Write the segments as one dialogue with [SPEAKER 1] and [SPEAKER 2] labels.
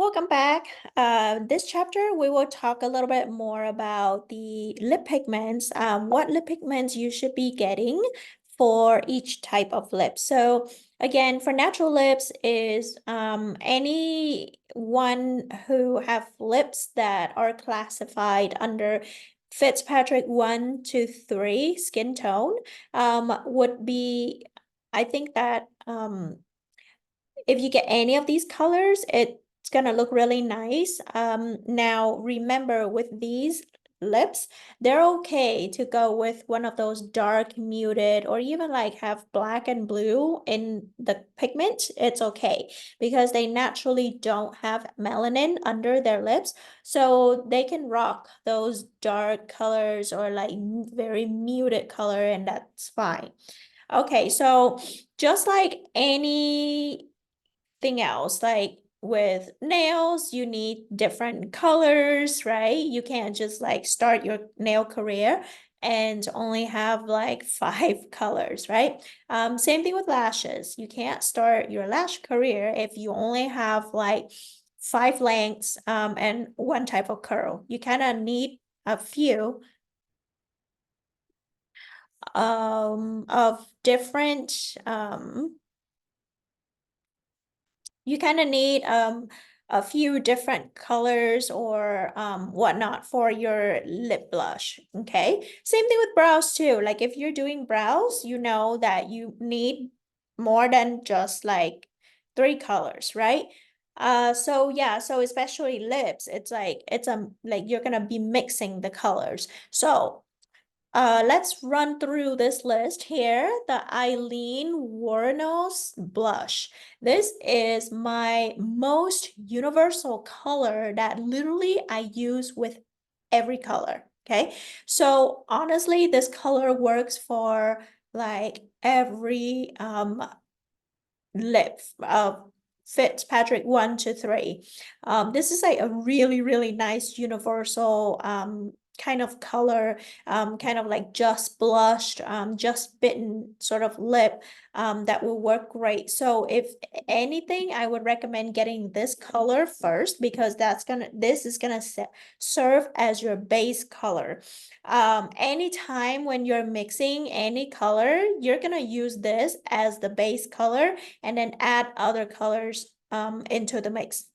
[SPEAKER 1] Welcome back. This chapter, we will talk a little bit more about the lip pigments, what lip pigments you should be getting for each type of lip. So again, for natural lips is anyone who have lips that are classified under Fitzpatrick 1 to 3 skin tone would be, I think that if you get any of these colors, it's gonna look really nice. Now remember with these lips, they're okay to go with one of those dark muted or even like have black and blue in the pigment. It's okay because they naturally don't have melanin under their lips. So they can rock those dark colors or like very muted color, and that's fine. Okay, so just like anything else, like with nails, you need different colors, right? You can't just like start your nail career and only have like 5 colors, right? Same thing with lashes. You can't start your lash career if you only have like 5 lengths and one type of curl. You kind of need a few of different you kind of need a few different colors or whatnot for your lip blush. Okay, same thing with brows too. Like if you're doing brows, you know that you need more than just like 3 colors, right? So yeah, so especially lips, it's like you're gonna be mixing the colors. So let's run through this list here. The Eileen Wuornos blush. This is my most universal color that literally I use with every color. Okay, so honestly, this color works for like every lip Fitzpatrick 1 to 3. This is like a really nice universal kind of color, kind of like just blushed, just bitten sort of lip that will work great. So if anything, I would recommend getting this color first because this is gonna serve as your base color. Anytime when you're mixing any color, you're gonna use this as the base color and then add other colors into the mix.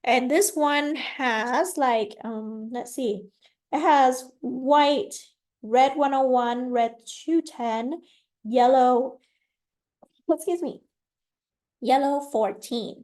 [SPEAKER 1] And this one has like, let's see, it has white, red 101, red 210, yellow, excuse me, yellow 14.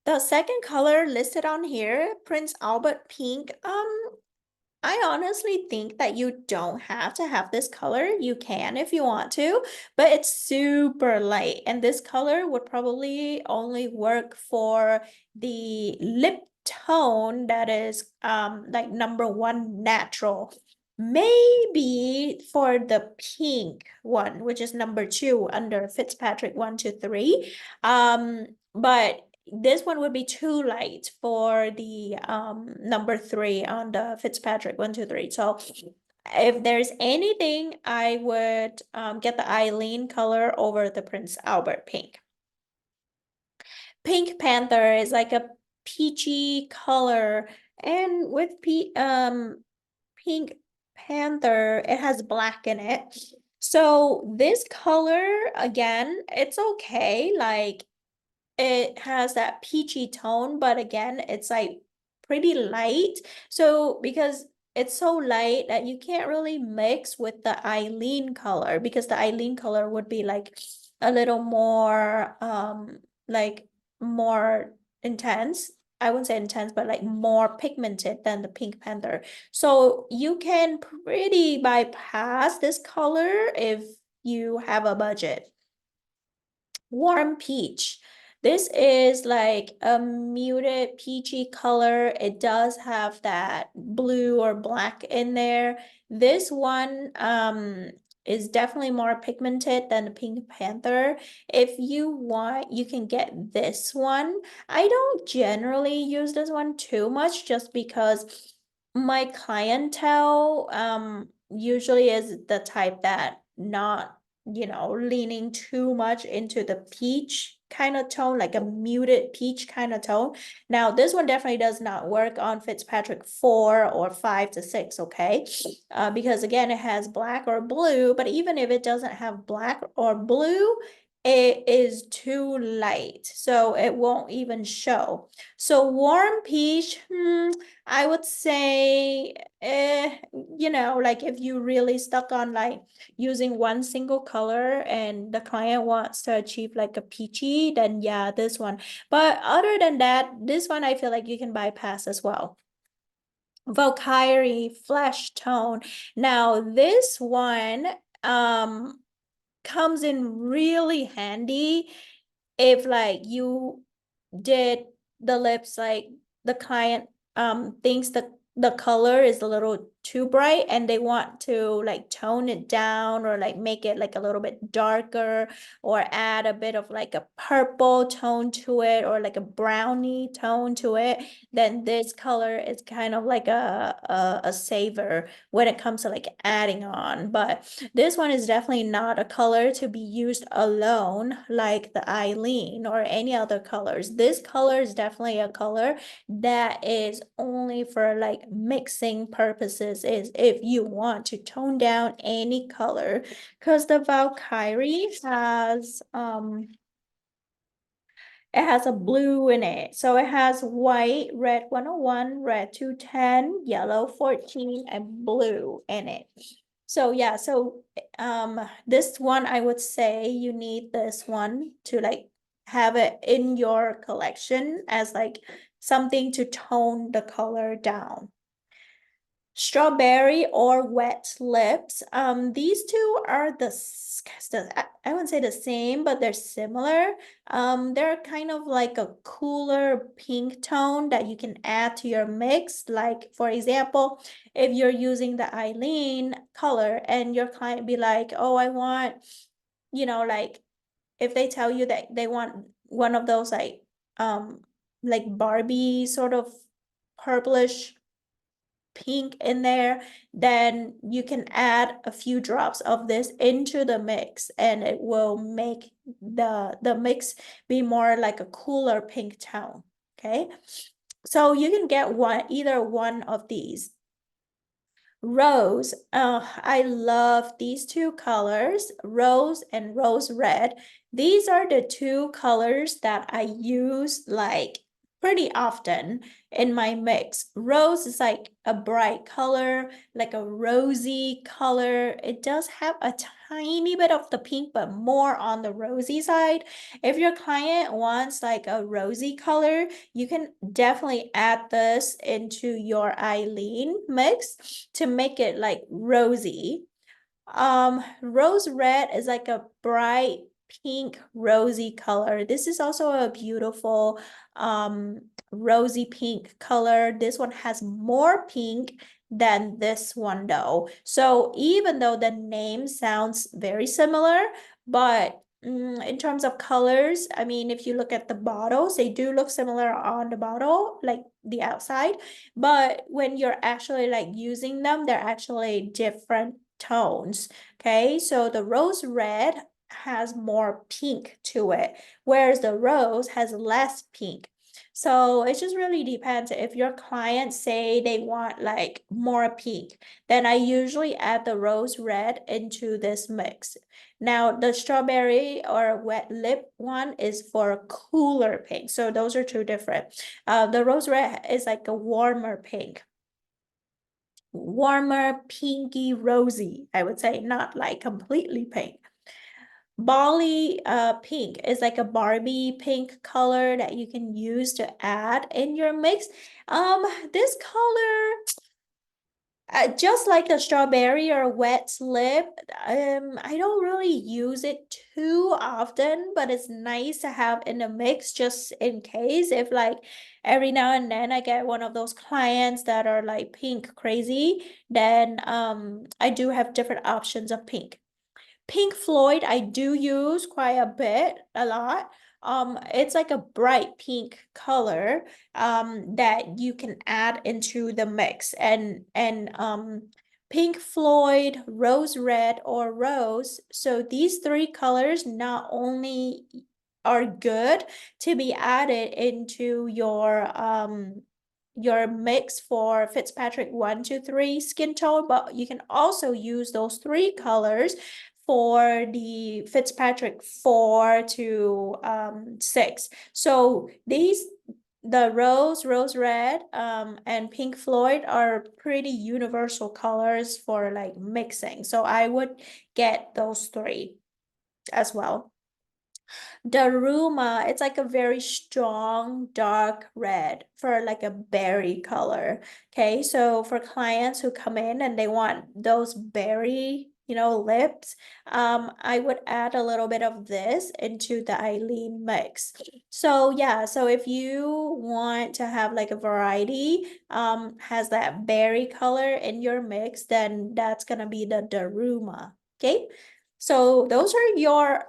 [SPEAKER 1] The second color listed on here, Prince Albert Pink, I honestly think that you don't have to have this color. You can if you want to, but it's super light. And this color would probably only work for the lip tone that is like number 1 natural. Maybe for the pink one, which is number 2 under Fitzpatrick 1 to 3. But this one would be too light for the number 3 on the Fitzpatrick 1 2 3. So if there's anything, I would get the Eileen color over the Prince Albert pink. Pink Panther is like a peachy color, and with Pink Panther, it has black in it. So this color, again, it's okay. Like it has that peachy tone, but again, it's like pretty light. So because it's so light that you can't really mix with the Eileen color because the Eileen color would be like a little more like more intense. I wouldn't say intense, but like more pigmented than the Pink Panther. So you can pretty bypass this color if you have a budget. Warm peach. This is like a muted peachy color. It does have that blue or black in there. This one is definitely more pigmented than the Pink Panther. If you want, you can get this one. I don't generally use this one too much just because my clientele usually is the type that not leaning too much into the peach kind of tone, like a muted peach kind of tone. Now, this one definitely does not work on Fitzpatrick 4 or 5 to 6, okay? Because again, it has black or blue, but even if it doesn't have black or blue, it is too light, so it won't even show. So warm peach, I would say, like if you really stuck on like using one single color and the client wants to achieve like a peachy, then yeah, this one. But other than that, this one I feel like you can bypass as well. Valkyrie Flesh Tone. Now this one comes in really handy if like you did the lips like the client thinks the color is a little too bright and they want to like tone it down or like make it like a little bit darker or add a bit of like a purple tone to it or like a brownie tone to it, then this color is kind of like a saver when it comes to like adding on. But this one is definitely not a color to be used alone like the Eileen or any other colors. This color is definitely a color that is only for like mixing purposes, is if you want to tone down any color, because the Valkyrie has it has a blue in it. So it has white, red 101, red 210, yellow 14, and blue in it. So yeah, so this one I would say you need this one to like have it in your collection as like something to tone the color down. Strawberry or wet lips. These two are I wouldn't say the same, but they're similar. They're kind of like a cooler pink tone that you can add to your mix. Like for example, if you're using the Eileen color and your client be like, oh, I want, like if they tell you that they want one of those like Barbie sort of purplish pink in there, then you can add a few drops of this into the mix and it will make the mix be more like a cooler pink tone. Okay, so you can get either one of these. Rose. I love these two colors, rose and rose red. These are the two colors that I use like pretty often in my mix. Rose is like a bright color, like a rosy color. It does have a tiny bit of the pink, but more on the rosy side. If your client wants like a rosy color, you can definitely add this into your Eileen mix to make it like rosy. Rose red is like a bright pink rosy color. This is also a beautiful rosy pink color. This one has more pink than this one though. So even though the name sounds very similar, but in terms of colors, I mean, if you look at the bottles, they do look similar on the bottle, like the outside, but when you're actually like using them, they're actually different tones. Okay, so the rose red has more pink to it, whereas the rose has less pink. So it just really depends. If your clients say they want like more pink, then I usually add the rose red into this mix. Now the strawberry or wet lip one is for cooler pink. So those are two different. The rose red is like a warmer pink, warmer pinky rosy, I would say, not like completely pink. Bali pink is like a Barbie pink color that you can use to add in your mix. This color, just like the strawberry or wet lip, I don't really use it too often, but it's nice to have in the mix just in case if like every now and then I get one of those clients that are like pink crazy, then I do have different options of pink. Pink Floyd, I do use quite a bit, a lot. It's like a bright pink color that you can add into the mix. And Pink Floyd, Rose Red, or Rose. So these three colors not only are good to be added into your mix for Fitzpatrick 1 to 3 skin tone, but you can also use those 3 colors for the Fitzpatrick 4 to 6. So these the rose red, and pink Floyd are pretty universal colors for like mixing. So I would get those 3 as well. Daruma, it's like a very strong dark red for like a berry color. Okay, so for clients who come in and they want those berry, lips, I would add a little bit of this into the Eileen mix. So yeah, so if you want to have like a variety, has that berry color in your mix, then that's gonna be the Daruma. Okay. So those are your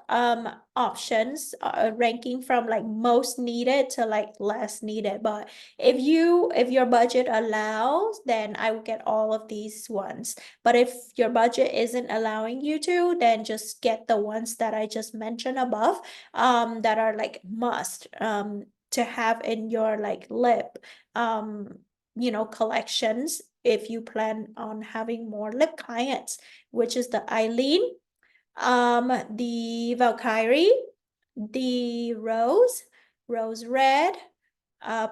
[SPEAKER 1] options, ranking from like most needed to like less needed. But if your budget allows, then I would get all of these ones. But if your budget isn't allowing you to, then just get the ones that I just mentioned above, that are like must to have in your like lip collections if you plan on having more lip clients, which is the Eileen, the Valkyrie, the Rose Red,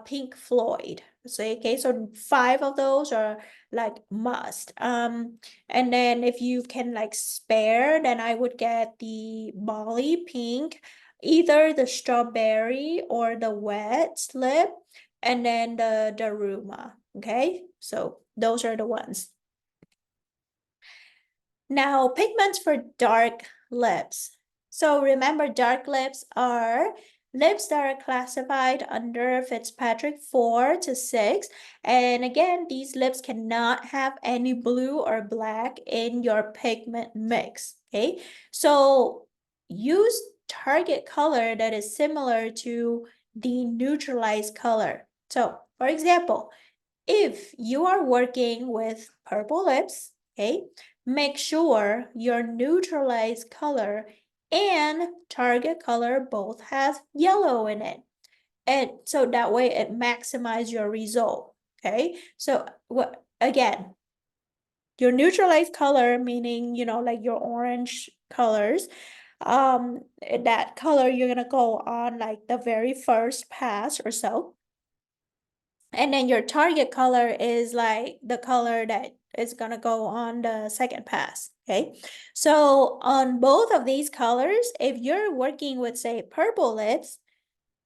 [SPEAKER 1] Pink Floyd. So okay, so 5 of those are like must. And then if you can like spare, then I would get the Molly Pink, either the strawberry or the wet slip, and then the Daruma. Okay, so those are the ones. Now, pigments for dark lips. So remember, dark lips are lips that are classified under Fitzpatrick 4 to 6. And again, these lips cannot have any blue or black in your pigment mix. Okay, so use target color that is similar to the neutralized color. So, for example, if you are working with purple lips, okay, make sure your neutralized color and target color both has yellow in it. And so that way it maximizes your result. Okay. So what again, your neutralized color, meaning, like your orange colors, that color you're gonna go on like the very first pass or so. And then your target color is like the color that is gonna go on the second pass, okay? So on both of these colors, if you're working with, say, purple lips,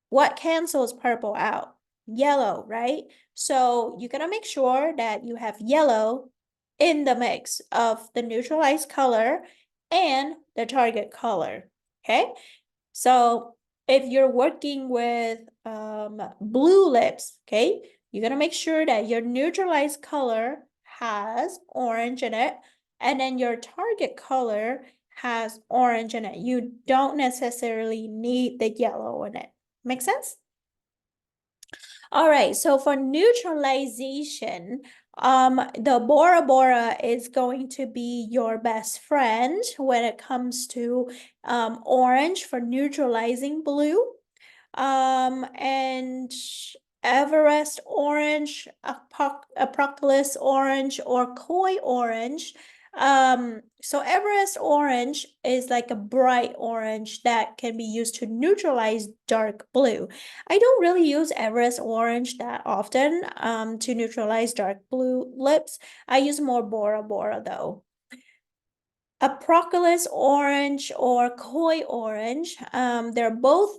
[SPEAKER 1] what cancels purple out? Yellow, right? So you're gonna make sure that you have yellow in the mix of the neutralized color and the target color, okay? So if you're working with blue lips, okay, you're gonna make sure that your neutralized color has orange in it, and then your target color has orange in it. You don't necessarily need the yellow in it. Make sense? All right, so for neutralization, the Bora Bora is going to be your best friend when it comes to orange for neutralizing blue. And Everest orange, Apocalypse orange, or Koi orange. So Everest orange is like a bright orange that can be used to neutralize dark blue. I don't really use Everest orange that often to neutralize dark blue lips. I use more Bora Bora though. Apocalypse orange or Koi orange, they're both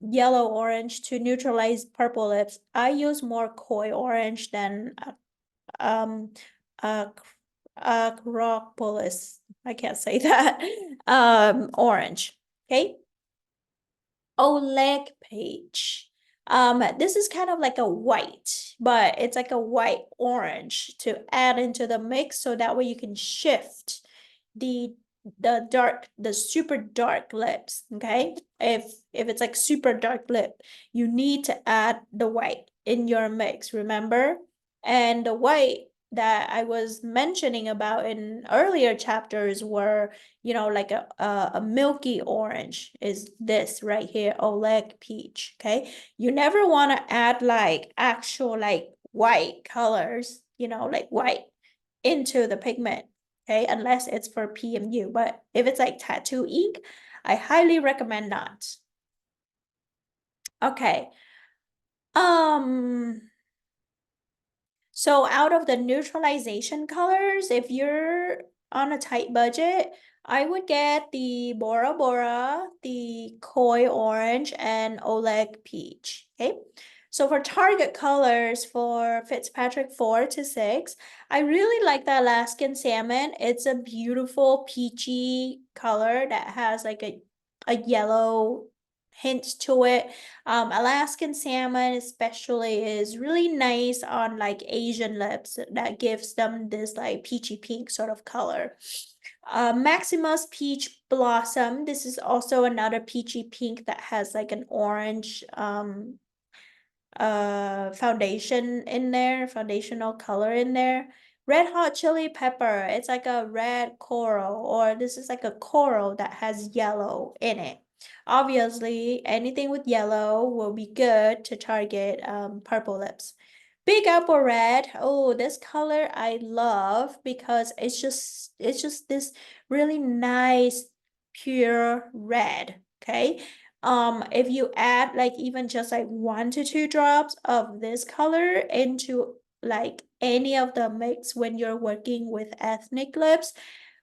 [SPEAKER 1] yellow orange to neutralize purple lips. I use more Koi orange than um uh Acropolis. I can't say that. Orange. Okay. Oleg page. This is kind of like a white, but it's like a white orange to add into the mix so that way you can shift the the super dark lips. Okay, if it's like super dark lip, you need to add the white in your mix, remember? And the white that I was mentioning about in earlier chapters were, like a milky orange is this right here, Oleg peach. Okay. You never want to add like actual like white colors, like white into the pigment. Okay, unless it's for PMU. But if it's like tattoo ink, I highly recommend not. Okay. Um, so out of the neutralization colors, if you're on a tight budget, I would get the Bora Bora, the Koi Orange, and Oleg Peach. Okay. So for target colors for Fitzpatrick 4 to 6, I really like the Alaskan Salmon. It's a beautiful peachy color that has like a yellow hint to it. Alaskan salmon especially is really nice on like Asian lips that gives them this like peachy pink sort of color. Maximus Peach Blossom. This is also another peachy pink that has like an orange foundation in there, foundational color in there. Red Hot Chili Pepper. It's like a red coral, or this is like a coral that has yellow in it. Obviously, anything with yellow will be good to target purple lips. Big Apple Red. Oh, this color I love because it's just this really nice pure red. Okay. If you add like even just like 1 to 2 drops of this color into like any of the mix when you're working with ethnic lips,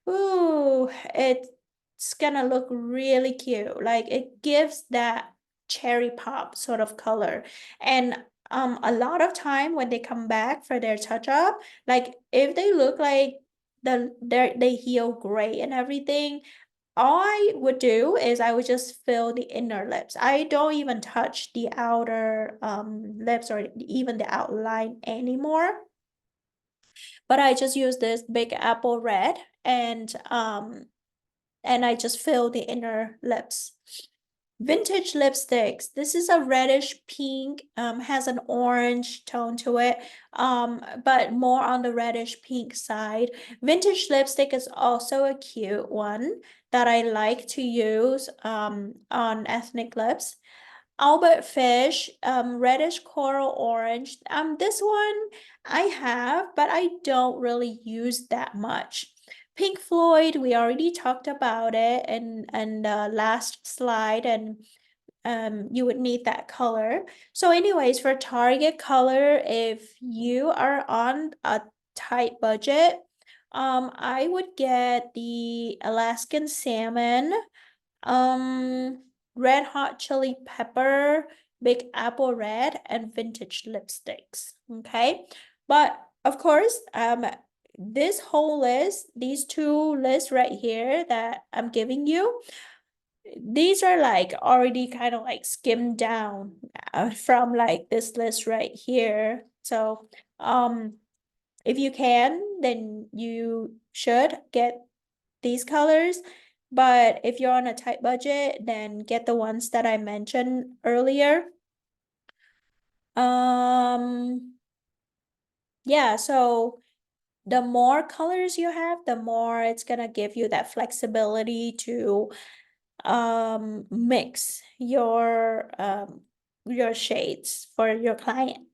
[SPEAKER 1] ooh, it's gonna look really cute. Like it gives that cherry pop sort of color. And a lot of time when they come back for their touch up, like if they look like they heal gray and everything, all I would do is I would just fill the inner lips. I don't even touch the outer lips or even the outline anymore. But I just use this Big Apple Red and I just fill the inner lips. Vintage lipsticks. This is a reddish pink, has an orange tone to it, but more on the reddish pink side. Vintage lipstick is also a cute one that I like to use on ethnic lips. Albert Fish, reddish coral orange. This one I have, but I don't really use that much. Pink Floyd, we already talked about it and last slide, and you would need that color. So anyways, for target color, if you are on a tight budget, I would get the Alaskan Salmon, um, Red Hot Chili Pepper, Big Apple Red, and vintage lipsticks. Okay. But of course, this whole list, these two lists right here that I'm giving you, these are like already kind of like skimmed down from like this list right here. So, if you can, then you should get these colors. But if you're on a tight budget, then get the ones that I mentioned earlier. Yeah, so the more colors you have, the more it's gonna give you that flexibility to mix your shades for your client.